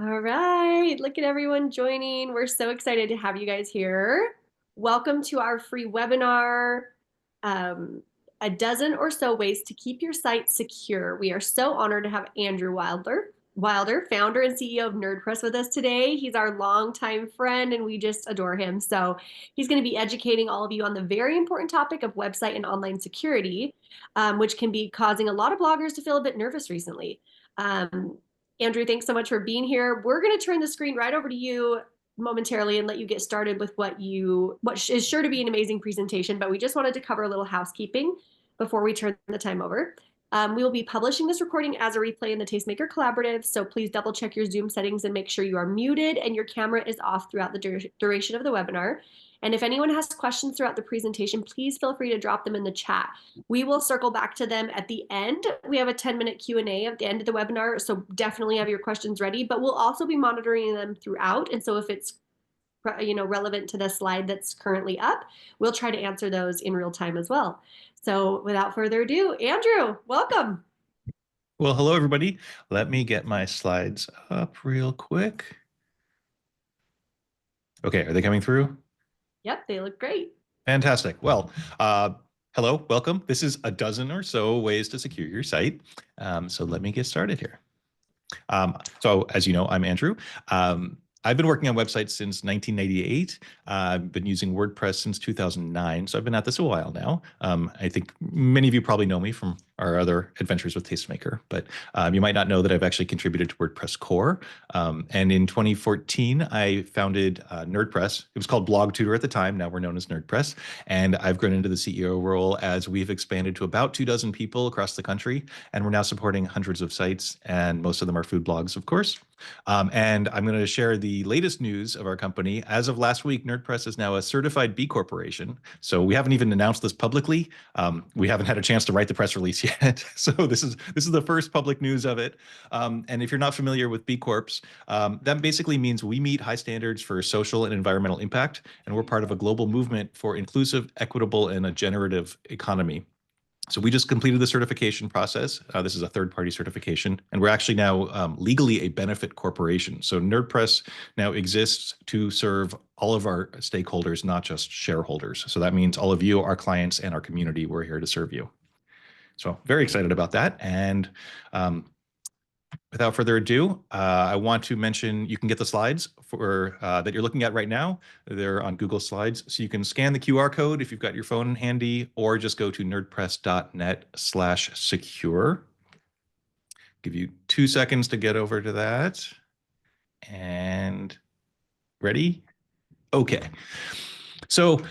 All right, look at everyone joining. We're so excited to have you guys here. Welcome to our free webinar, um, a dozen or so ways to keep your site secure. We are so honored to have Andrew Wilder, founder and CEO of NerdPress with us today. He's our longtime friend and we just adore him. So he's going to be educating all of you on the very important topic of website and online security, which can be causing a lot of bloggers to feel a bit nervous recently. Um, Andrew, thanks so much for being here. We're going to turn the screen right over to you momentarily and let you get started with what is sure to be an amazing presentation, but we just wanted to cover a little housekeeping before we turn the time over. We will be publishing this recording as a replay in the Tastemaker Collaborative, so please double check your Zoom settings and make sure you are muted and your camera is off throughout the duration of the webinar. And if anyone has questions throughout the presentation, please feel free to drop them in the chat. We will circle back to them at the end. We have a 10-minute Q&A at the end of the webinar, so definitely have your questions ready, but we'll also be monitoring them throughout. And so if it's relevant to the slide that's currently up, we'll try to answer those in real time as well. So without further ado, Andrew, welcome. Well, hello, everybody. Let me get my slides up real quick. Okay, are they coming through? Yep, they look great. Fantastic. Well, hello, welcome. This is a dozen or so ways to secure your site. So let me get started here. So as you know, I'm Andrew. I've been working on websites since 1998. I've been using WordPress since 2009, so I've been at this a while now. I think many of you probably know me from our other adventures with Tastemaker, but you might not know that I've actually contributed to WordPress core. And in 2014, I founded NerdPress. It was called Blog Tutor at the time. Now we're known as NerdPress. And I've grown into the CEO role as we've expanded to about 24 people across the country. And we're now supporting hundreds of sites, and most of them are food blogs, of course. And I'm going to share the latest news of our company. As of last week, NerdPress is now a certified B Corporation. So we haven't even announced this publicly. We haven't had a chance to write the press release yet. So this is the first public news of it. And if you're not familiar with B Corps, that basically means we meet high standards for social and environmental impact, and we're part of a global movement for inclusive, equitable, and a generative economy. So we just completed the certification process. This is a third-party certification, and we're actually now legally a benefit corporation. So NerdPress now exists to serve all of our stakeholders, not just shareholders. So that means all of you, our clients, and our community, we're here to serve you. So very excited about that. And without further ado, I want to mention you can get the slides for that you're looking at right now. They're on Google Slides. So you can scan the QR code if you've got your phone handy, or just go to nerdpress.net/secure. Give you 2 seconds to get over to that. And ready? Okay. So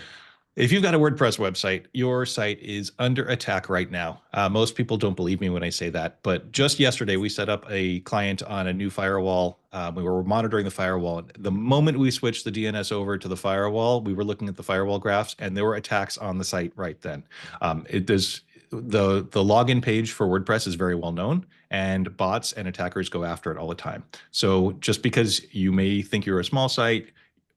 if you've got a WordPress website, your site is under attack right now. Most people don't believe me when I say that, but just yesterday we set up a client on a new firewall. We were monitoring the firewall. The moment we switched the DNS over to the firewall, we were looking at the firewall graphs, and there were attacks on the site right then. The login page for WordPress is very well known, and bots and attackers go after it all the time. So just because you may think you're a small site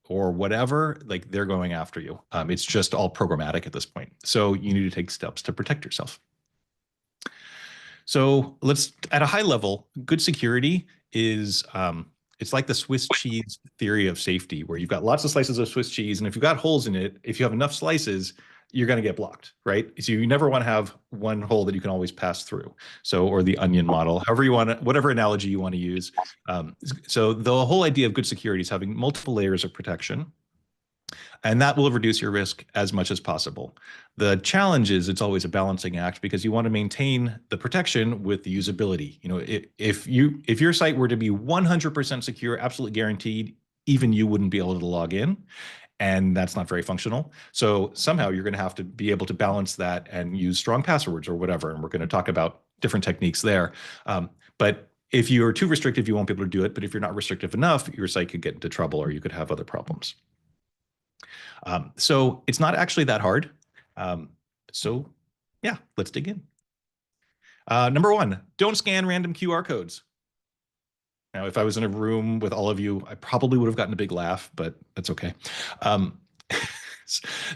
or whatever, like they're going after you. It's just all programmatic at this point. So you need to take steps to protect yourself. So let's, at a high level, good security is, it's like the Swiss cheese theory of safety, where you've got lots of slices of Swiss cheese, and if you've got holes in it, if you have enough slices, you're going to get blocked, right? So you never want to have one hole that you can always pass through. So, or the onion model, however you want to, whatever analogy you want to use. So the whole idea of good security is having multiple layers of protection, and that will reduce your risk as much as possible. The challenge is it's always a balancing act, because you want to maintain the protection with the usability. You know, if your site were to be 100% secure, absolutely guaranteed, even you wouldn't be able to log in. And that's not very functional. So somehow you're going to have to be able to balance that and use strong passwords or whatever. And we're going to talk about different techniques there. But if you're too restrictive, you won't be able to do it. But if you're not restrictive enough, your site could get into trouble, or you could have other problems. So it's not actually that hard. So yeah, let's dig in. Number one, don't scan random QR codes. Now, if I was in a room with all of you, I probably would have gotten a big laugh, but that's okay.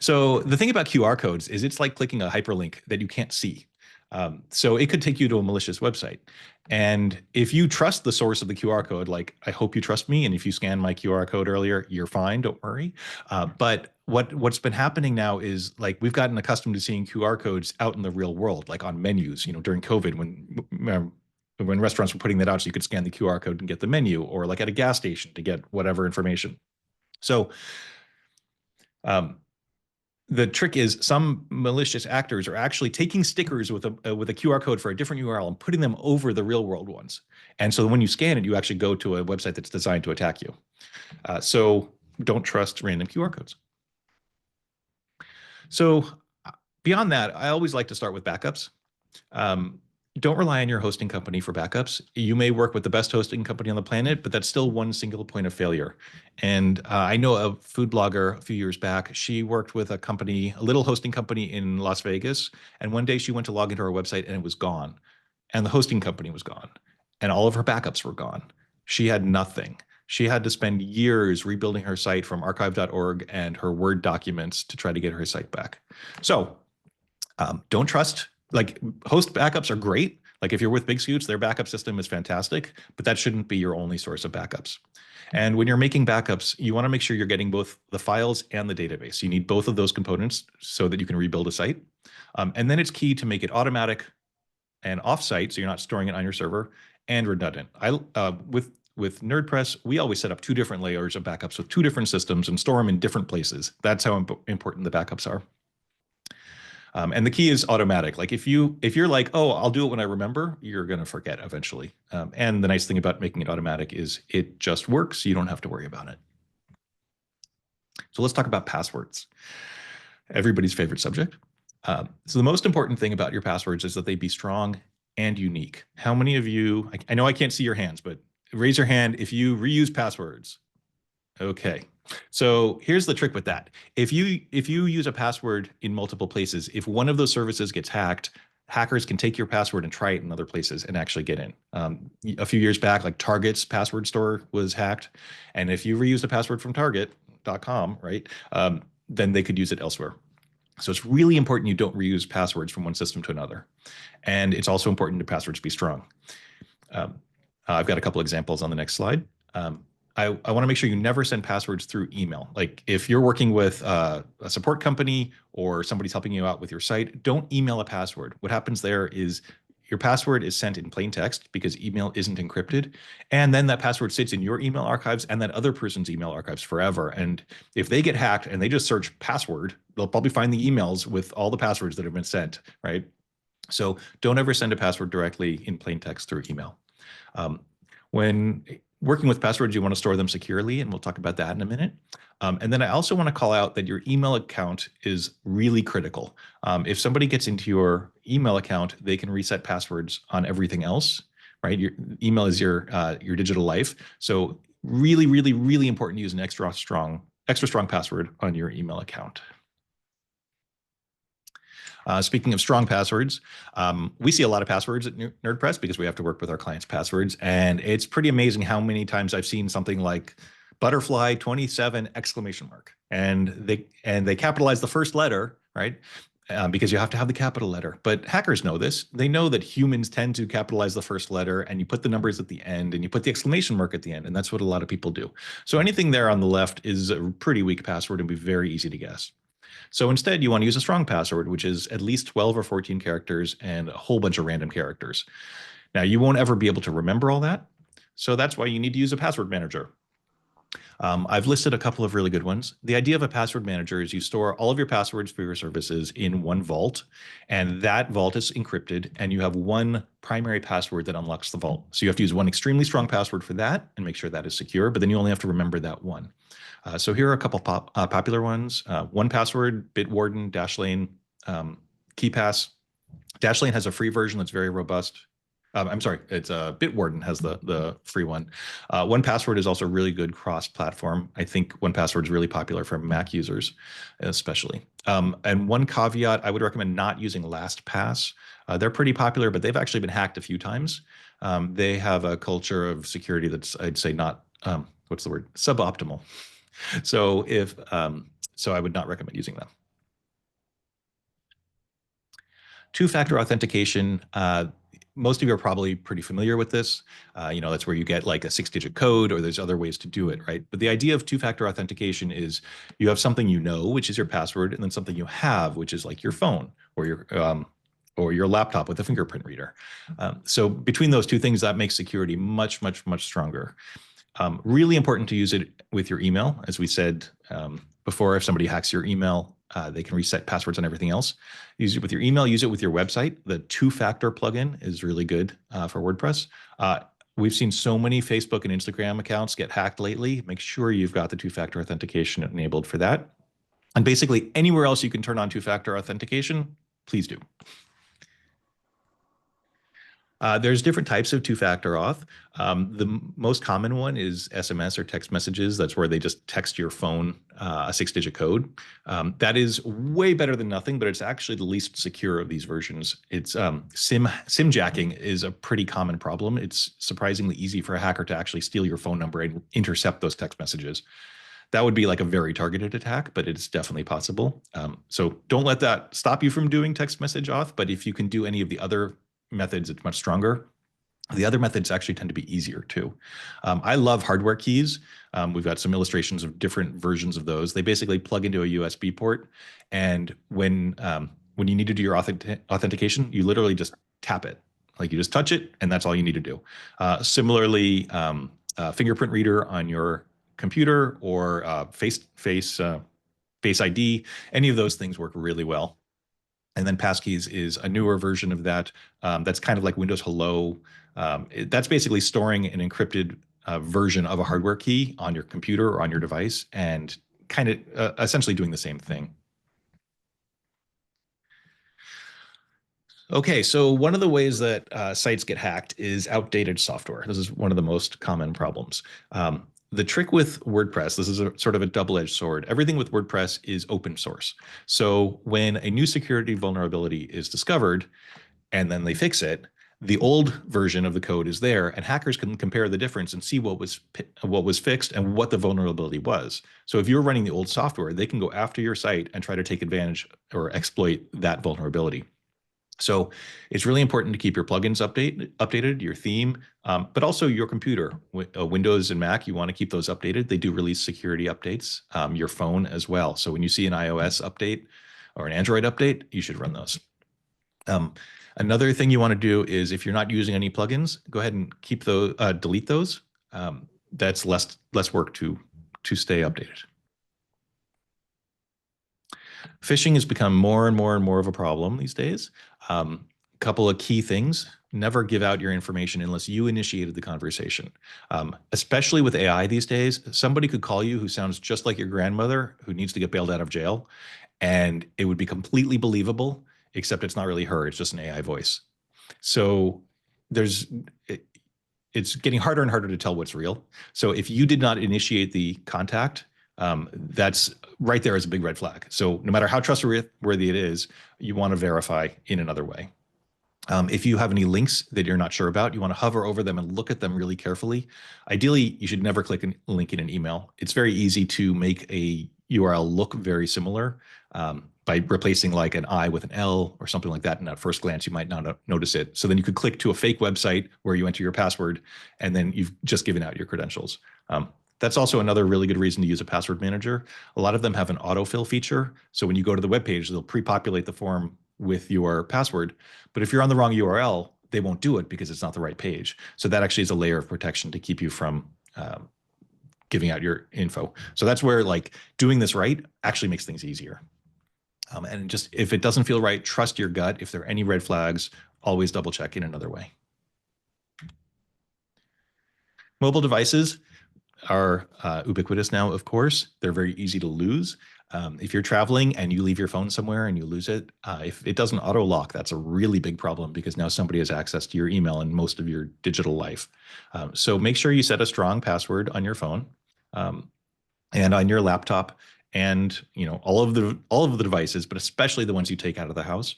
So the thing about QR codes is it's like clicking a hyperlink that you can't see. So it could take you to a malicious website. And if you trust the source of the QR code, like I hope you trust me, and if you scanned my QR code earlier, you're fine, don't worry. But what's been happening now is like we've gotten accustomed to seeing QR codes out in the real world, like on menus. During COVID when restaurants were putting that out, so you could scan the QR code and get the menu, or like at a gas station to get whatever information. So um, the trick is some malicious actors are actually taking stickers with a QR code for a different URL and putting them over the real world ones. And so when you scan it, you actually go to a website that's designed to attack you. So don't trust random QR codes. So beyond that, I always like to start with backups. Um, don't rely on your hosting company for backups. You may work with the best hosting company on the planet, but that's still one single point of failure. And I know a food blogger a few years back. She worked with a company, a little hosting company in Las Vegas. And one day she went to log into her website and it was gone. And the hosting company was gone. And all of her backups were gone. She had nothing. She had to spend years rebuilding her site from archive.org and her Word documents to try to get her site back. So don't trust, like host backups are great. Like if you're with Big Scoots, their backup system is fantastic, but that shouldn't be your only source of backups. And when you're making backups, you want to make sure you're getting both the files and the database. You need both of those components so that you can rebuild a site. And then it's key to make it automatic and offsite, so you're not storing it on your server, and redundant. With NerdPress, we always set up two different layers of backups with two different systems and store them in different places. That's how important the backups are. And the key is automatic. Like if you're like, oh, I'll do it when I remember, you're going to forget eventually. And the nice thing about making it automatic is it just works. You don't have to worry about it. So let's talk about passwords. Everybody's favorite subject. So the most important thing about your passwords is that they be strong and unique. How many of you, I know I can't see your hands, but raise your hand if you reuse passwords. Okay. So here's the trick with that. If you use a password in multiple places, if one of those services gets hacked, hackers can take your password and try it in other places and actually get in. A few years back, like Target's password store was hacked. And if you reused a password from target.com, right, then they could use it elsewhere. So it's really important you don't reuse passwords from one system to another. And it's also important the passwords be strong. I've got a couple examples on the next slide. I want to make sure you never send passwords through email. Like if you're working with a support company or somebody's helping you out with your site, don't email a password. What happens there is your password is sent in plain text because email isn't encrypted. And then that password sits in your email archives and that other person's email archives forever. And if they get hacked and they just search password, they'll probably find the emails with all the passwords that have been sent, right? So don't ever send a password directly in plain text through email. When working with passwords, you want to store them securely, and we'll talk about that in a minute. And then I also want to call out that your email account is really critical. If somebody gets into your email account, they can reset passwords on everything else, right? Your email is your digital life. So really, really, really important to use an extra strong password on your email account. Speaking of strong passwords, we see a lot of passwords at NerdPress because we have to work with our clients' passwords. And it's pretty amazing how many times I've seen something like butterfly 27 exclamation mark. And they capitalize the first letter, right? Because you have to have the capital letter. But hackers know this. They know that humans tend to capitalize the first letter and you put the numbers at the end and you put the exclamation mark at the end. And that's what a lot of people do. So anything there on the left is a pretty weak password and be very easy to guess. So instead, you want to use a strong password, which is at least 12 or 14 characters and a whole bunch of random characters. Now, you won't ever be able to remember all that. So that's why you need to use a password manager. I've listed a couple of really good ones. The idea of a password manager is you store all of your passwords for your services in one vault, and that vault is encrypted, and you have one primary password that unlocks the vault. So you have to use one extremely strong password for that and make sure that is secure, but then you only have to remember that one. So here are a couple popular ones. 1Password, Bitwarden, Dashlane, KeePass. Dashlane has a free version that's very robust. I'm sorry, it's Bitwarden has the free one. 1Password is also really good cross-platform. I think 1Password is really popular for Mac users, especially. And one caveat, I would recommend not using LastPass. They're pretty popular, but they've actually been hacked a few times. They have a culture of security that's, I'd say, not what's the word? Suboptimal. So so I would not recommend using them. Two-factor authentication, most of you are probably pretty familiar with this. That's where you get like a 6-digit code, or there's other ways to do it, right? But the idea of two-factor authentication is you have something you know, which is your password, and then something you have, which is like your phone or your laptop with a fingerprint reader. So between those two things, that makes security much, much, much stronger. Really important to use it with your email. As we said before, if somebody hacks your email, they can reset passwords and everything else. Use it with your email, use it with your website. The two-factor plugin is really good for WordPress. We've seen so many Facebook and Instagram accounts get hacked lately. Make sure you've got the two-factor authentication enabled for that. And basically anywhere else you can turn on two-factor authentication, please do. There's different types of two-factor auth. The most common one is SMS or text messages. That's where they just text your phone a 6-digit code. That is way better than nothing, but it's actually the least secure of these versions. It's SIM jacking is a pretty common problem. It's surprisingly easy for a hacker to actually steal your phone number and intercept those text messages. That would be like a very targeted attack, but it's definitely possible. So don't let that stop you from doing text message auth. But if you can do any of the other methods, it's much stronger. The other methods actually tend to be easier too. I love hardware keys. We've got some illustrations of different versions of those. They basically plug into a USB port, and when you need to do your authentication, you literally just tap it. Like you just touch it, and that's all you need to do. Similarly, fingerprint reader on your computer or Face ID, any of those things work really well. And then passkeys is a newer version of that. That's kind of like Windows Hello. That's basically storing an encrypted version of a hardware key on your computer or on your device, and kind of essentially doing the same thing. Okay, so one of the ways that sites get hacked is outdated software. This is one of the most common problems. The trick with WordPress, this is sort of a double-edged sword. Everything with WordPress is open source. So when a new security vulnerability is discovered and then they fix it, the old version of the code is there, and hackers can compare the difference and see what was fixed and what the vulnerability was. So if you're running the old software, they can go after your site and try to take advantage or exploit that vulnerability. So it's really important to keep your plugins updated, your theme, but also your computer. Windows and Mac, you want to keep those updated. They do release security updates, your phone as well. So when you see an iOS update or an Android update, you should run those. Another thing you want to do is, if you're not using any plugins, go ahead and keep those, delete those. That's less work to stay updated. Phishing has become more and more and more of a problem these days. Couple of key things: never give out your information unless you initiated the conversation. Especially with AI these days, somebody could call you who sounds just like your grandmother who needs to get bailed out of jail, and it would be completely believable, except it's not really her, it's just an AI voice. So it's getting harder and harder to tell what's real. So if you did not initiate the contact, that's right there as a big red flag. So no matter how trustworthy it is, you want to verify in another way. If you have any links that you're not sure about, you want to hover over them and look at them really carefully. Ideally, you should never click a link in an email. It's very easy to make a URL look very similar by replacing like an I with an L or something like that. And at first glance, you might not notice it. So then you could click to a fake website where you enter your password, and then you've just given out your credentials. That's also another really good reason to use a password manager. A lot of them have an autofill feature. So when you go to the web page, they'll pre-populate the form with your password. But if you're on the wrong URL, they won't do it because it's not the right page. So that actually is a layer of protection to keep you from giving out your info. So that's where like doing this right actually makes things easier. And just if it doesn't feel right, trust your gut. If there are any red flags, always double check in another way. Mobile devices are ubiquitous now, of course. They're very easy to lose. If you're traveling and you leave your phone somewhere and you lose it, if it doesn't auto lock, that's a really big problem, because now somebody has access to your email and most of your digital life. So make sure you set a strong password on your phone and on your laptop, and all of the devices, but especially the ones you take out of the house.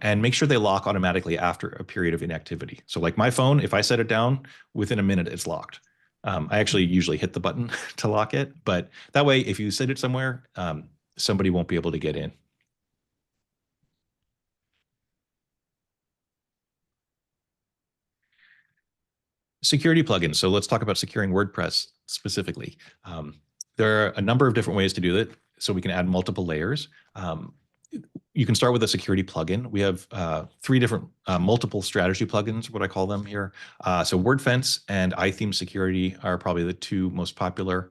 And make sure they lock automatically after a period of inactivity. So like my phone, if I set it down, within a minute, it's locked. I actually usually hit the button to lock it, but that way, if you set it somewhere, somebody won't be able to get in. Security plugins. So let's talk about securing WordPress specifically. There are a number of different ways to do it. So we can add multiple layers. You can start with a security plugin. We have three different multiple strategy plugins, what I call them here. So WordFence and iTheme Security are probably the two most popular.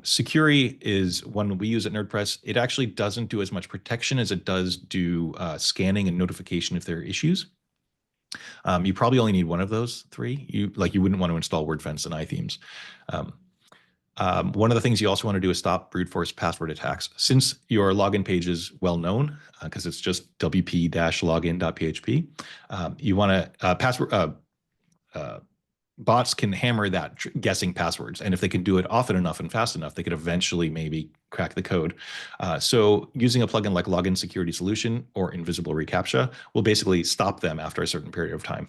Security is one we use at NerdPress. It actually doesn't do as much protection as it does do scanning and notification if there are issues. You probably only need one of those three. You wouldn't want to install WordFence and iThemes. One of the things you also want to do is stop brute force password attacks. Since your login page is well known, because it's just wp-login.php, you want to password bots can hammer that guessing passwords. And if they can do it often enough and fast enough, they could eventually maybe crack the code. So using a plugin like Login Security Solution or Invisible reCAPTCHA will basically stop them after a certain period of time.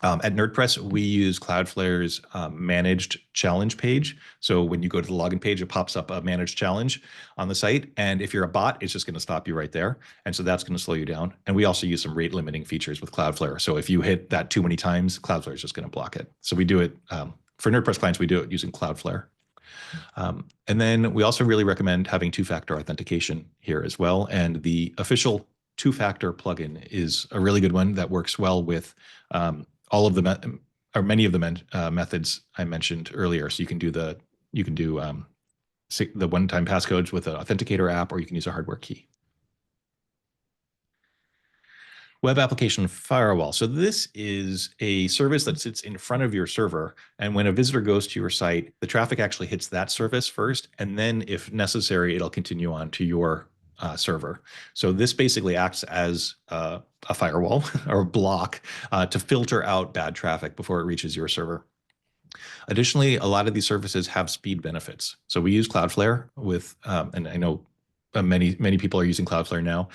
At NerdPress, we use Cloudflare's managed challenge page. So when you go to the login page, it pops up a managed challenge on the site. And if you're a bot, it's just going to stop you right there. And so that's going to slow you down. And we also use some rate limiting features with Cloudflare. So if you hit that too many times, Cloudflare is just going to block it. So we do it for NerdPress clients, we do it using Cloudflare. And then we also really recommend having two-factor authentication here as well. And the official two-factor plugin is a really good one that works well with all of the or many of the methods I mentioned earlier. So you can do the one-time passcodes with an authenticator app, or you can use a hardware key. Web application firewall. So this is a service that sits in front of your server. And when a visitor goes to your site, the traffic actually hits that service first. And then if necessary, it'll continue on to your server. So this basically acts as a firewall or a block to filter out bad traffic before it reaches your server. Additionally, a lot of these services have speed benefits. So we use Cloudflare with, and I know many people are using Cloudflare now.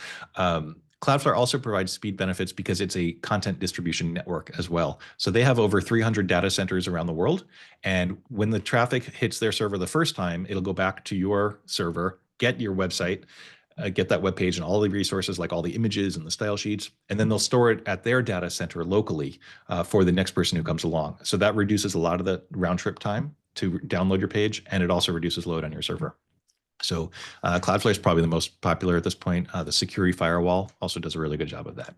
Cloudflare also provides speed benefits because it's a content distribution network as well. So they have over 300 data centers around the world. And when the traffic hits their server the first time, it'll go back to your server, get your website, get that web page and all the resources like all the images and the style sheets, and then they'll store it at their data center locally for the next person who comes along. So that reduces a lot of the round trip time to download your page, and it also reduces load on your server. So Cloudflare is probably the most popular at this point. The security firewall also does a really good job of that.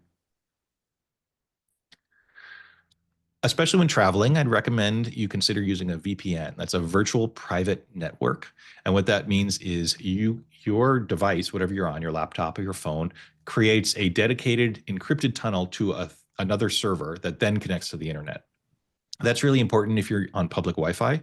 Especially when traveling, I'd recommend you consider using a VPN. That's a virtual private network. And what that means is your device, whatever you're on, your laptop or your phone, creates a dedicated encrypted tunnel to another server that then connects to the internet. That's really important if you're on public Wi-Fi.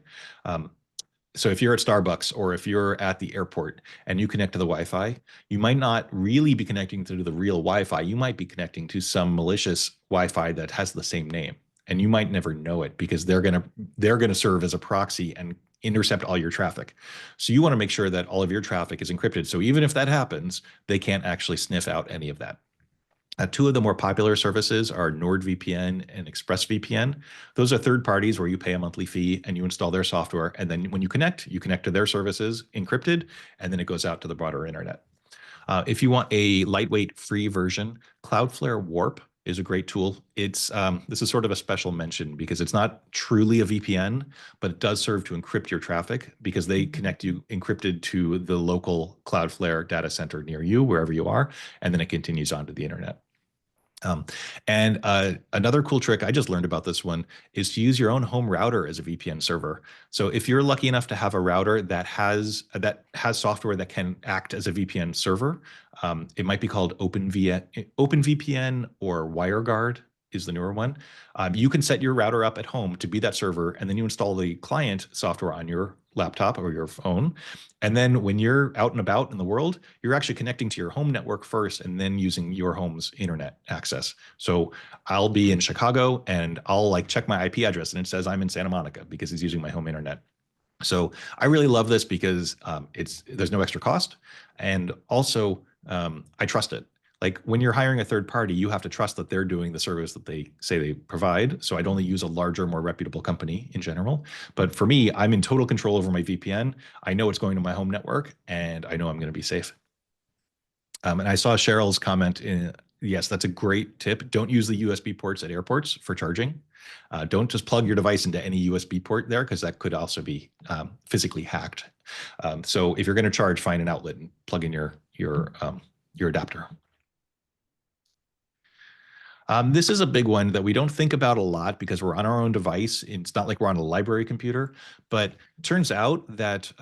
So if you're at Starbucks or if you're at the airport and you connect to the Wi-Fi, you might not really be connecting to the real Wi-Fi. You might be connecting to some malicious Wi-Fi that has the same name. And you might never know it because they're gonna serve as a proxy and intercept all your traffic. So you want to make sure that all of your traffic is encrypted. So even if that happens, they can't actually sniff out any of that. Two of the more popular services are NordVPN and ExpressVPN. Those are third parties where you pay a monthly fee and you install their software. And then when you connect to their services encrypted, and then it goes out to the broader internet. If you want a lightweight free version, Cloudflare Warp is a great tool. It's this is sort of a special mention because it's not truly a VPN, but it does serve to encrypt your traffic because they connect you encrypted to the local Cloudflare data center near you, wherever you are, and then it continues on to the internet. Another cool trick, I just learned about this one, is to use your own home router as a VPN server. So if you're lucky enough to have a router that has software that can act as a VPN server, it might be called OpenVPN or WireGuard is the newer one. You can set your router up at home to be that server, and then you install the client software on your laptop or your phone. And then when you're out and about in the world, you're actually connecting to your home network first and then using your home's internet access. So I'll be in Chicago and I'll check my IP address and it says I'm in Santa Monica because it's using my home internet. So I really love this because there's no extra cost. And also I trust it. Like when you're hiring a third party, you have to trust that they're doing the service that they say they provide. So I'd only use a larger, more reputable company in general. But for me, I'm in total control over my VPN. I know it's going to my home network and I know I'm going to be safe. And I saw Cheryl's comment yes, that's a great tip. Don't use the USB ports at airports for charging. Don't just plug your device into any USB port there because that could also be physically hacked. So if you're going to charge, find an outlet and plug in your adapter. This is a big one that we don't think about a lot because we're on our own device. It's not like we're on a library computer, but it turns out that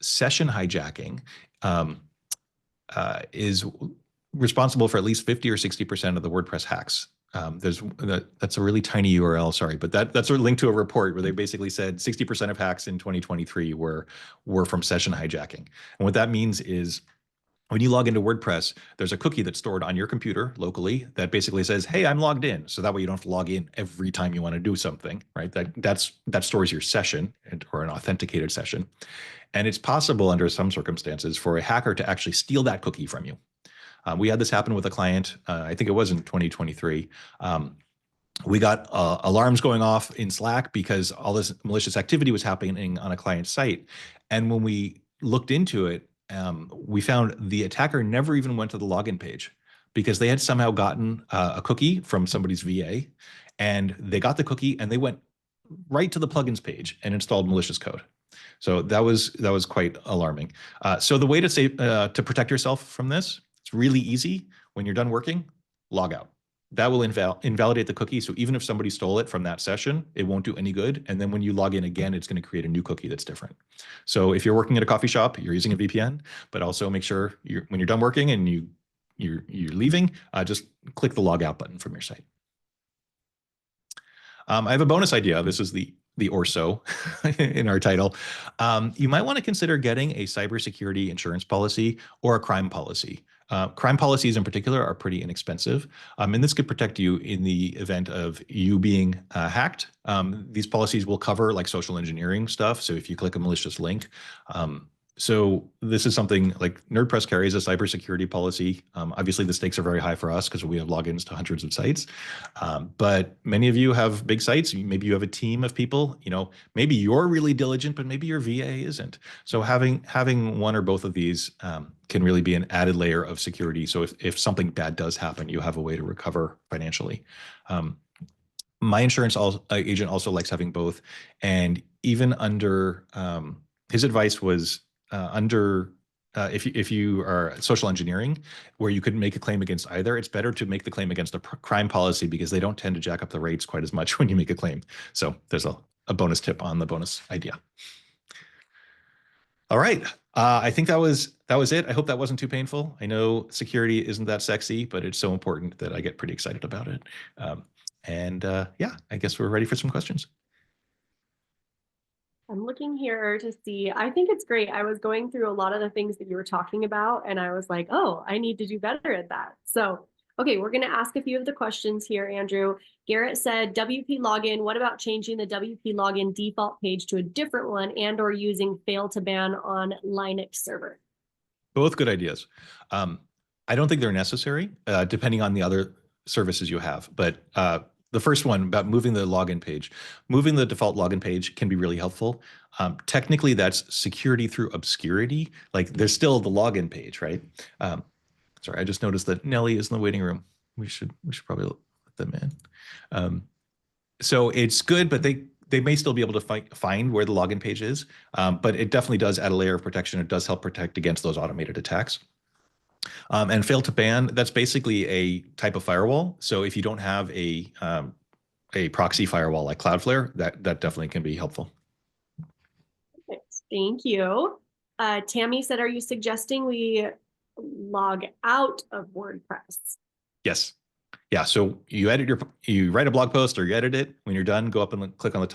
session hijacking um, is responsible for at least 50 or 60% of the WordPress hacks. That's a really tiny URL, sorry, but that's a link to a report where they basically said 60% of hacks in 2023 were from session hijacking. And what that means is when you log into WordPress, there's a cookie that's stored on your computer locally that basically says, "Hey, I'm logged in." So that way you don't have to log in every time you want to do something, right? That stores your session or an authenticated session. And it's possible under some circumstances for a hacker to actually steal that cookie from you. We had this happen with a client. I think it was in 2023. We got alarms going off in Slack because all this malicious activity was happening on a client site. And when we looked into it, we found the attacker never even went to the login page because they had somehow gotten a cookie from somebody's VA, and they got the cookie and they went right to the plugins page and installed malicious code. So that was quite alarming. So the way to protect yourself from this, it's really easy. When you're done working, log out. That will invalidate the cookie. So even if somebody stole it from that session, it won't do any good. And then when you log in again, it's going to create a new cookie that's different. So if you're working at a coffee shop, you're using a VPN, but also make sure when you're done working and you're leaving, just click the log out button from your site. I have a bonus idea. This is the or so in our title. You might want to consider getting a cybersecurity insurance policy or a crime policy. Crime policies in particular are pretty inexpensive, and this could protect you in the event of you being hacked. These policies will cover like social engineering stuff. So if you click a malicious link, so this is something like NerdPress carries a cybersecurity policy. Obviously, the stakes are very high for us because we have logins to hundreds of sites. But many of you have big sites. Maybe you have a team of people. Maybe you're really diligent, but maybe your VA isn't. So having one or both of these can really be an added layer of security. So if something bad does happen, you have a way to recover financially. My insurance agent also likes having both, and even under his advice was if you are social engineering, where you could make a claim against either, it's better to make the claim against a crime policy because they don't tend to jack up the rates quite as much when you make a claim. So there's a bonus tip on the bonus idea. All right. I think that was it. I hope that wasn't too painful. I know security isn't that sexy, but it's so important that I get pretty excited about it. Yeah, I guess we're ready for some questions. I'm looking here to see. I think it's great. I was going through a lot of the things that you were talking about, and I was like, oh, I need to do better at that. So, okay, we're going to ask a few of the questions here, Andrew. Garrett said, WP login. What about changing the WP login default page to a different one and/or using fail to ban on Linux server? Both good ideas. I don't think they're necessary, depending on the other services you have. But the first one about moving the login page, moving the default login page can be really helpful. Technically, that's security through obscurity. Like there's still the login page, right? Sorry, I just noticed that Nelly is in the waiting room. We should probably let them in. So it's good, but they may still be able to find where the login page is. But it definitely does add a layer of protection. It does help protect against those automated attacks. And fail to ban, that's basically a type of firewall. So if you don't have a proxy firewall like Cloudflare, that definitely can be helpful. Perfect. Thank you. Tammy said, are you suggesting we log out of WordPress? Yes. Yeah. So you write a blog post or you edit it. When you're done, go up and click on the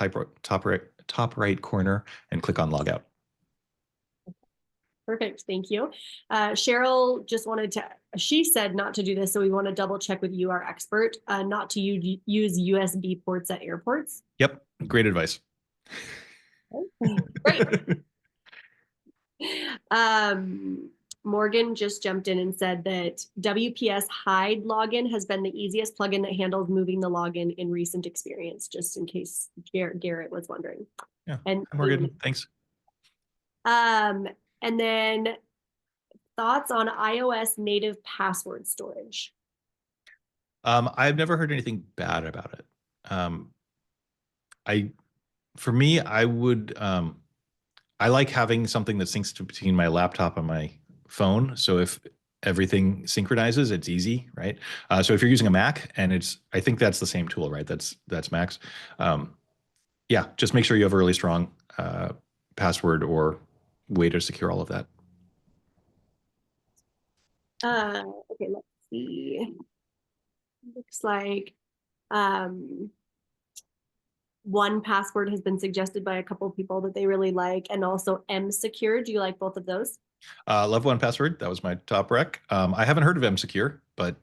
top right corner and click on logout. Perfect. Thank you. Cheryl just she said not to do this. So we want to double check with you, our expert, not to use USB ports at airports. Yep. Great advice. Great. Morgan just jumped in and said that WPS hide login has been the easiest plugin that handles moving the login in recent experience, just in case Garrett was wondering. Yeah. And Morgan, thanks. And then thoughts on iOS native password storage. I've never heard anything bad about it. Um, I, for me, I like having something that syncs between my laptop and my phone. So if everything synchronizes, it's easy, right? So if you're using a Mac and I think that's the same tool, right? That's Mac's. Um, yeah, just make sure you have a really strong password or way to secure all of that. Okay, let's see. Looks like um, one password has been suggested by a couple of people that they really like, and also M Secure. Do you like both of those? Love one password. That was my top rec. I haven't heard of M Secure, but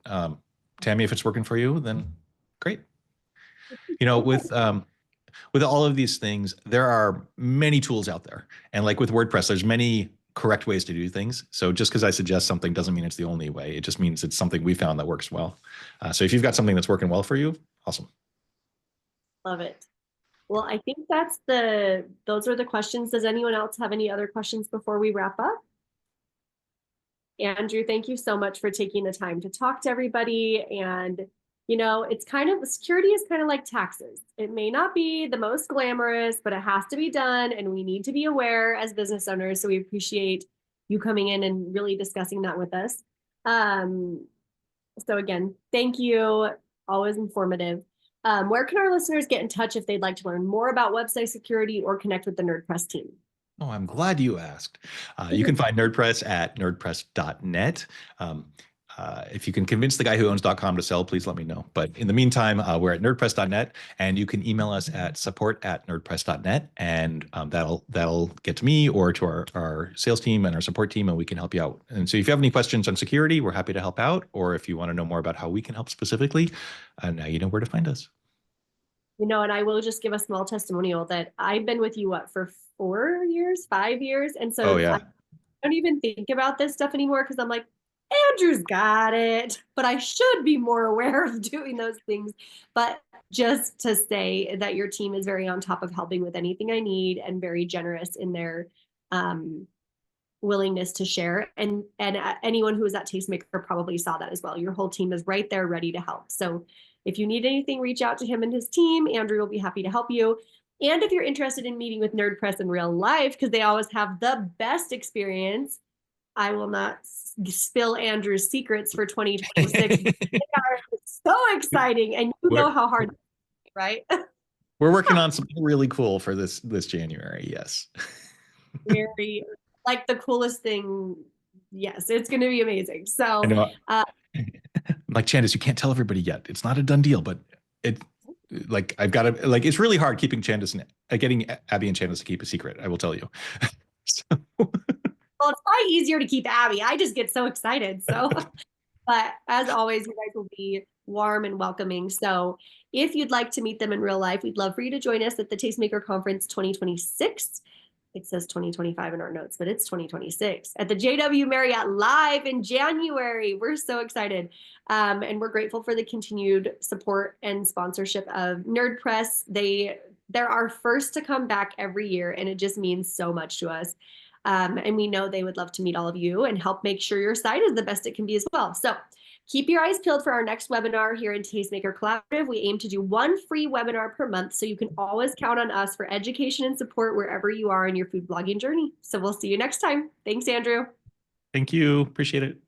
Tammy, if it's working for you, then great. You know, with all of these things, there are many tools out there. And like with WordPress, there's many correct ways to do things. So just because I suggest something doesn't mean it's the only way. It just means it's something we found that works well. So if you've got something that's working well for you, awesome. Love it. Well, I think those are the questions. Does anyone else have any other questions before we wrap up? Andrew, thank you so much for taking the time to talk to everybody. And, it's kind of security is kind of like taxes. It may not be the most glamorous, but it has to be done. And we need to be aware as business owners. So we appreciate you coming in and really discussing that with us. Um, so again, thank you. Always informative. Where can our listeners get in touch if they'd like to learn more about website security or connect with the NerdPress team? Oh, I'm glad you asked. You can find NerdPress at nerdpress.net. If you can convince the guy who owns .com to sell, please let me know. But in the meantime, we're at nerdpress.net, and you can email us at support@nerdpress.net, and that'll get to me or to our sales team and our support team, and we can help you out. And so if you have any questions on security, we're happy to help out. Or if you want to know more about how we can help specifically, now you know where to find us. And I will just give a small testimonial that I've been with you, for 4 years, 5 years. And Oh so I yeah. don't even think about this stuff anymore because I'm like, Andrew's got it, but I should be more aware of doing those things. But just to say that your team is very on top of helping with anything I need and very generous in their um, willingness to share. And anyone who was at Tastemaker probably saw that as well. Your whole team is right there ready to help. So if you need anything, reach out to him and his team. Andrew will be happy to help you. And if you're interested in meeting with NerdPress in real life, because they always have the best experience, I will not spill Andrew's secrets for 2026. They are so exciting. And you know we're how hard, right? we're working on something really cool for this January. Yes. Very, like the coolest thing. Yes, it's going to be amazing. I So, know. Like Candace, you can't tell everybody yet. It's not a done deal, but it like I've got to like it's really hard keeping Candace and getting Abby and Candace to keep a secret. I will tell you. So, well, it's probably easier to keep Abby. I just get so excited. So, but as always, you guys will be warm and welcoming. So, if you'd like to meet them in real life, we'd love for you to join us at the Tastemaker Conference 2026. It says 2025 in our notes, but it's 2026 at the JW Marriott Live in January. We're so excited. And we're grateful for the continued support and sponsorship of NerdPress. They're our first to come back every year, and it just means so much to us. And we know they would love to meet all of you and help make sure your site is the best it can be as well. So keep your eyes peeled for our next webinar here in Tastemaker Collaborative. We aim to do one free webinar per month, so you can always count on us for education and support wherever you are in your food blogging journey. So we'll see you next time. Thanks, Andrew. thank you. Appreciate it.